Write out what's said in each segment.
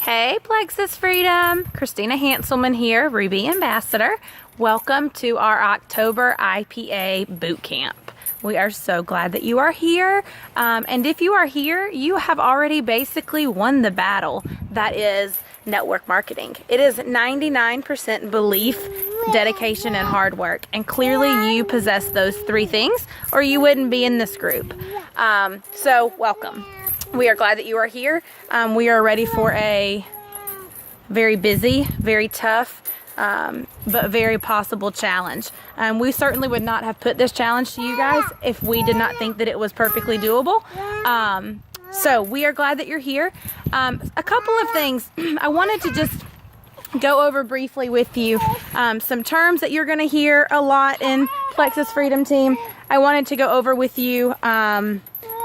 Hey, Plexus Freedom! Christina Hanselman here, Ruby Ambassador. Welcome to our October IPA Boot Camp. We are so glad that you are here. And if you are here, you have already basically won the battle that is network marketing. It is 99% belief, dedication, and hard work. And clearly you possess those three things or you wouldn't be in this group. So welcome. We are glad that you are here. We are ready for a very busy, very tough, but very possible challenge. We certainly would not have put this challenge to you guys if we did not think that it was perfectly doable. So we are glad that you're here. A couple of things I wanted to just go over briefly with you. Some terms that you're going to hear a lot in Plexus Freedom Team. I wanted to go over with you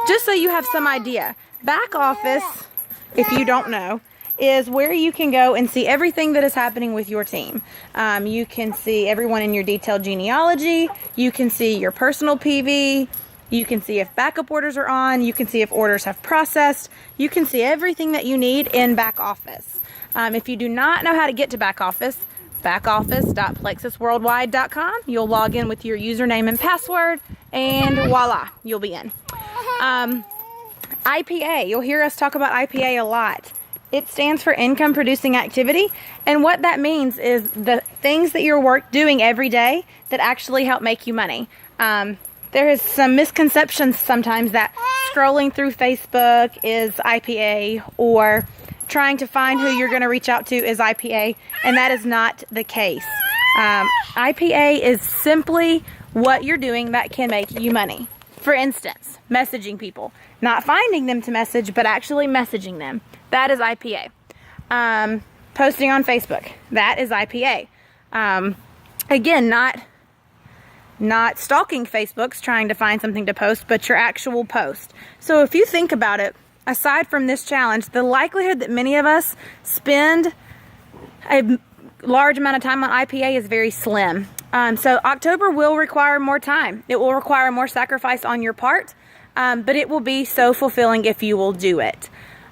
just so you have some idea. Back office, if you don't know, is where you can go and see everything that is happening with your team. You can see everyone in your detailed genealogy. You can see your personal PV. You can see if backup orders are on. You can see if orders have processed. You can see everything that you need in back office. If you do not know how to get to back office, backoffice.plexusworldwide.com. You'll log in with your username and password, and voila, you'll be in. IPA, you'll hear us talk about IPA a lot. It stands for income producing activity, and what that means is the things that you're doing every day that actually help make you money. There is some misconceptions sometimes that scrolling through Facebook is IPA or trying to find who you're going to reach out to is IPA, and that is not the case. IPA is simply what you're doing that can make you money. For instance, messaging people. Not finding them to message, but actually messaging them. That is IPA. Posting on Facebook. That is IPA. Again, not stalking Facebooks, trying to find something to post, but your actual post. So if you think about it, aside from this challenge, the likelihood that many of us spend a large amount of time on IPA is very slim. So October will require more time. It will require more sacrifice on your part, but it will be so fulfilling if you will do it.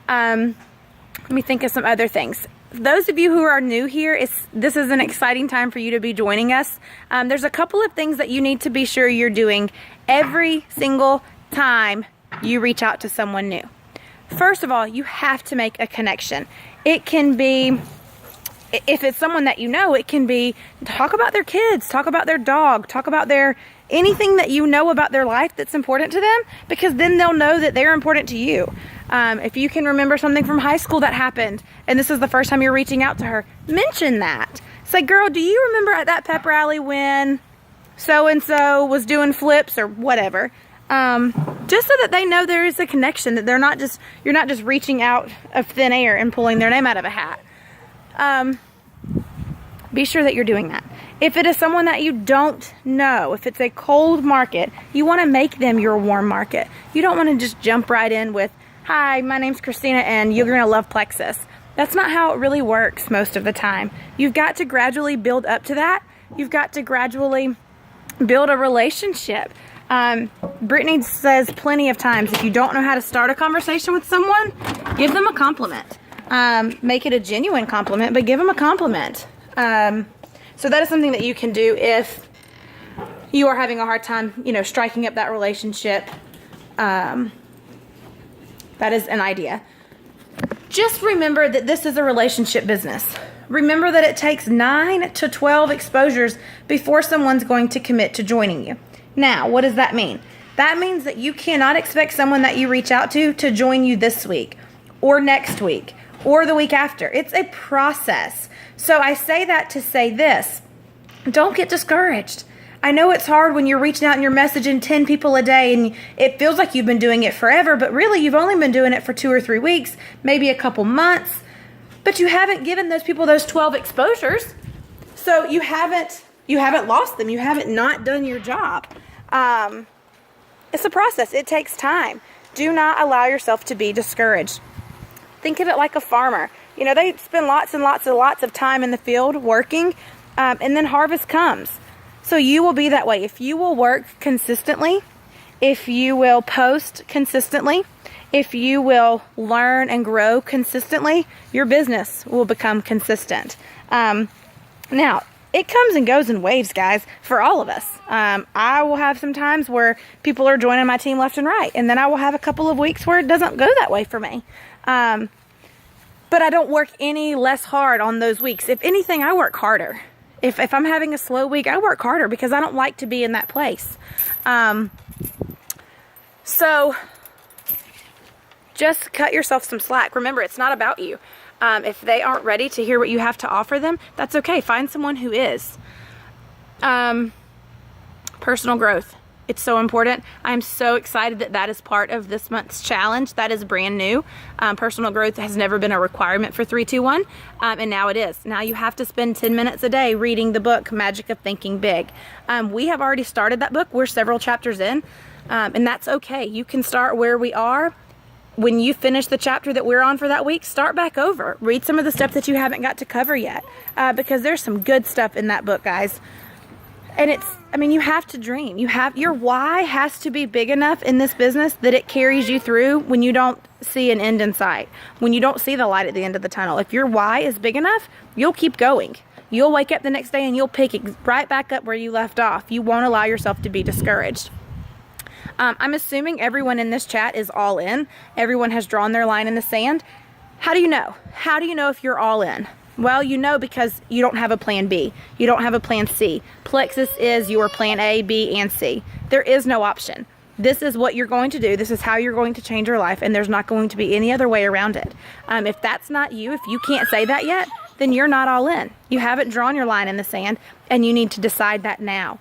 Let me think of some other things. Those of you who are new here, this is an exciting time for you to be joining us. There's a couple of things that you need to be sure you're doing every single time you reach out to someone new. First of all, you have to make a connection. It can be, if it's someone that you know, it can be talk about their kids, talk about their dog, talk about anything that you know about their life that's important to them, because then they'll know that they're important to you. If you can remember something from high school that happened, and this is the first time you're reaching out to her, mention that. Say, girl, do you remember at that pep rally when so-and-so was doing flips or whatever? Just so that they know there is a connection, that you're not just reaching out of thin air and pulling their name out of a hat. Be sure that you're doing that. If it is someone that you don't know, if it's a cold market, you want to make them your warm market. You don't want to just jump right in with, hi, my name's Christina and you're going to love Plexus. That's not how it really works most of the time. You've got to gradually build up to that. You've got to gradually build a relationship. Brittany says plenty of times, if you don't know how to start a conversation with someone, give them a compliment. Make it a genuine compliment, but give them a compliment. So that is something that you can do if you are having a hard time, striking up that relationship. That is an idea. Just remember that this is a relationship business. Remember that it takes 9 to 12 exposures before someone's going to commit to joining you. Now, what does that mean? That means that you cannot expect someone that you reach out to join you this week or next week or the week after. It's a process. So I say that to say this. Don't get discouraged. I know it's hard when you're reaching out and you're messaging 10 people a day and it feels like you've been doing it forever, but really you've only been doing it for 2 or 3 weeks, maybe a couple months, but you haven't given those people those 12 exposures. So you haven't lost them. You haven't not done your job. It's a process. It takes time. Do not allow yourself to be discouraged. Think of it like a farmer. They spend lots and lots of time in the field working, and then harvest comes. So you will be that way. If you will work consistently, if you will post consistently, If you will learn and grow consistently, your business will become consistent. Now, it comes and goes in waves, guys, for all of us. I will have some times where people are joining my team left and right, and then I will have a couple of weeks where it doesn't go that way for me. But I don't work any less hard on those weeks. If anything, I work harder. If I'm having a slow week, I work harder because I don't like to be in that place. So just cut yourself some slack. Remember, it's not about you. If they aren't ready to hear what you have to offer them, that's okay. Find someone who is. Personal growth. It's so important. I'm so excited that that is part of this month's challenge. That is brand new. Personal growth has never been a requirement for 321, and now it is. Now you have to spend 10 minutes a day reading the book, Magic of Thinking Big. We have already started that book. We're several chapters in, and that's okay. You can start where we are. When you finish the chapter that we're on for that week, start back over. Read some of the stuff that you haven't got to cover yet, because there's some good stuff in that book, guys. And you have to dream. Your why has to be big enough in this business that it carries you through when you don't see an end in sight, when you don't see the light at the end of the tunnel. If your why is big enough, you'll keep going. You'll wake up the next day and you'll pick it right back up where you left off. You won't allow yourself to be discouraged. I'm assuming everyone in this chat is all in. Everyone has drawn their line in the sand. How do you know? How do you know if you're all in? Well, you know because you don't have a plan B. You don't have a plan C. Plexus is your plan A, B, and C. There is no option. This is what you're going to do. This is how you're going to change your life, and there's not going to be any other way around it. If that's not you, if you can't say that yet, then you're not all in. You haven't drawn your line in the sand, and you need to decide that now.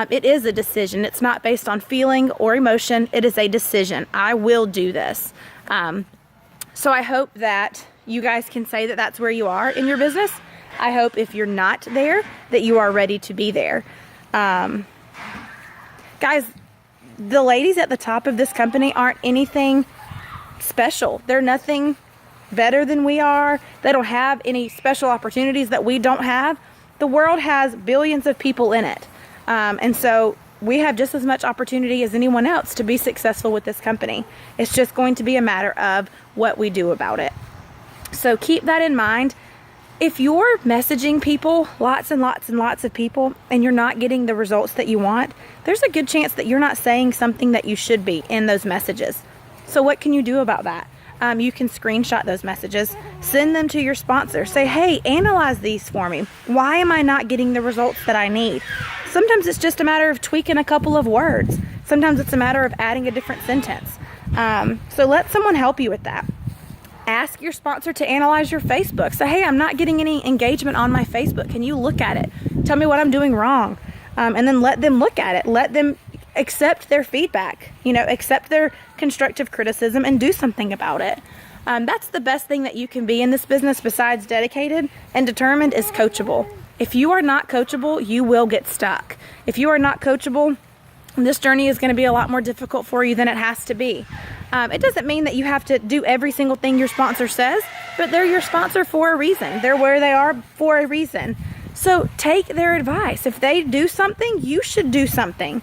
It is a decision. It's not based on feeling or emotion. It is a decision. I will do this. So I hope that you guys can say that that's where you are in your business. I hope if you're not there, that you are ready to be there. Guys, the ladies at the top of this company aren't anything special. They're nothing better than we are. They don't have any special opportunities that we don't have. The world has billions of people in it. And so we have just as much opportunity as anyone else to be successful with this company. It's just going to be a matter of what we do about it. So keep that in mind. If you're messaging people, lots and lots and lots of people, and you're not getting the results that you want, there's a good chance that you're not saying something that you should be in those messages. So what can you do about that? You can screenshot those messages, send them to your sponsor. Say, hey, analyze these for me. Why am I not getting the results that I need? Sometimes it's just a matter of tweaking a couple of words. Sometimes it's a matter of adding a different sentence. So let someone help you with that. Ask your sponsor to analyze your Facebook. Say, hey, I'm not getting any engagement on my Facebook. Can you look at it? Tell me what I'm doing wrong. And then let them look at it. Let them accept their feedback, accept their constructive criticism and do something about it. That's the best thing that you can be in this business besides dedicated and determined is coachable. If you are not coachable, you will get stuck. If you are not coachable, this journey is going to be a lot more difficult for you than it has to be. It doesn't mean that you have to do every single thing your sponsor says, but they're your sponsor for a reason. They're where they are for a reason. So take their advice. If they do something, you should do something.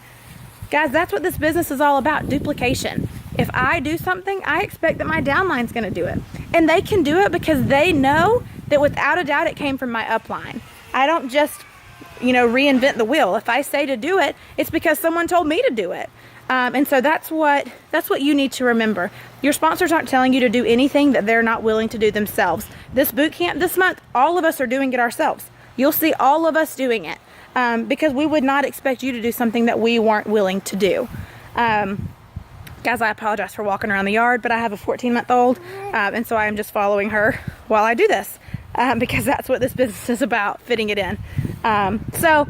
Guys, that's what this business is all about, duplication. If I do something, I expect that my downline's going to do it. And they can do it because they know that without a doubt it came from my upline. I don't just, reinvent the wheel. If I say to do it, it's because someone told me to do it. And so that's what you need to remember. Your sponsors aren't telling you to do anything that they're not willing to do themselves. This boot camp this month, all of us are doing it ourselves. You'll see all of us doing it because we would not expect you to do something that we weren't willing to do. Guys, I apologize for walking around the yard, but I have a 14-month-old, and so I am just following her while I do this because that's what this business is about, fitting it in. So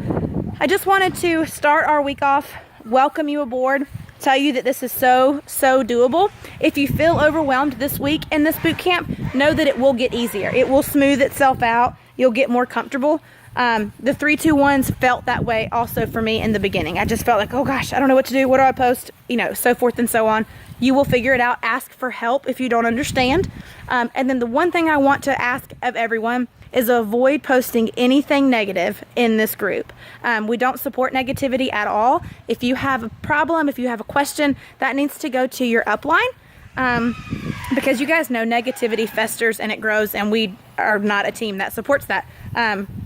I just wanted to start our week off, welcome you aboard, tell you that this is so doable. If you feel overwhelmed this week in this boot camp, know that it will get easier. It will smooth itself out. You'll get more comfortable. The 3-2-1s felt that way also for me in the beginning. I just felt like, oh gosh, I don't know what to do. What do I post? So forth and so on. You will figure it out. Ask for help if you don't understand. And then the one thing I want to ask of everyone is avoid posting anything negative in this group. We don't support negativity at all. If you have a problem, if you have a question, that needs to go to your upline. because you guys know negativity festers and it grows, and we are not a team that supports that.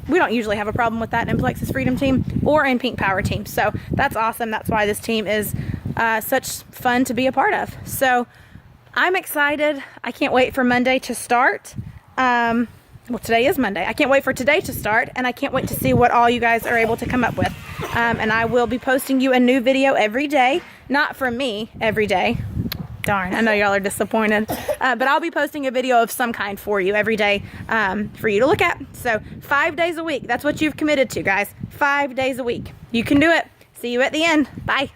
We don't usually have a problem with that in Plexus Freedom Team or in Pink Power Team. So that's awesome. That's why this team is such fun to be a part of. So I'm excited. I can't wait for Monday to start. Well, today is Monday. I can't wait for today to start, and I can't wait to see what all you guys are able to come up with. And I will be posting you a new video every day. Not from me every day. Darn, I know y'all are disappointed. But I'll be posting a video of some kind for you every day for you to look at. So 5 days a week. That's what you've committed to, guys. 5 days a week. You can do it. See you at the end. Bye.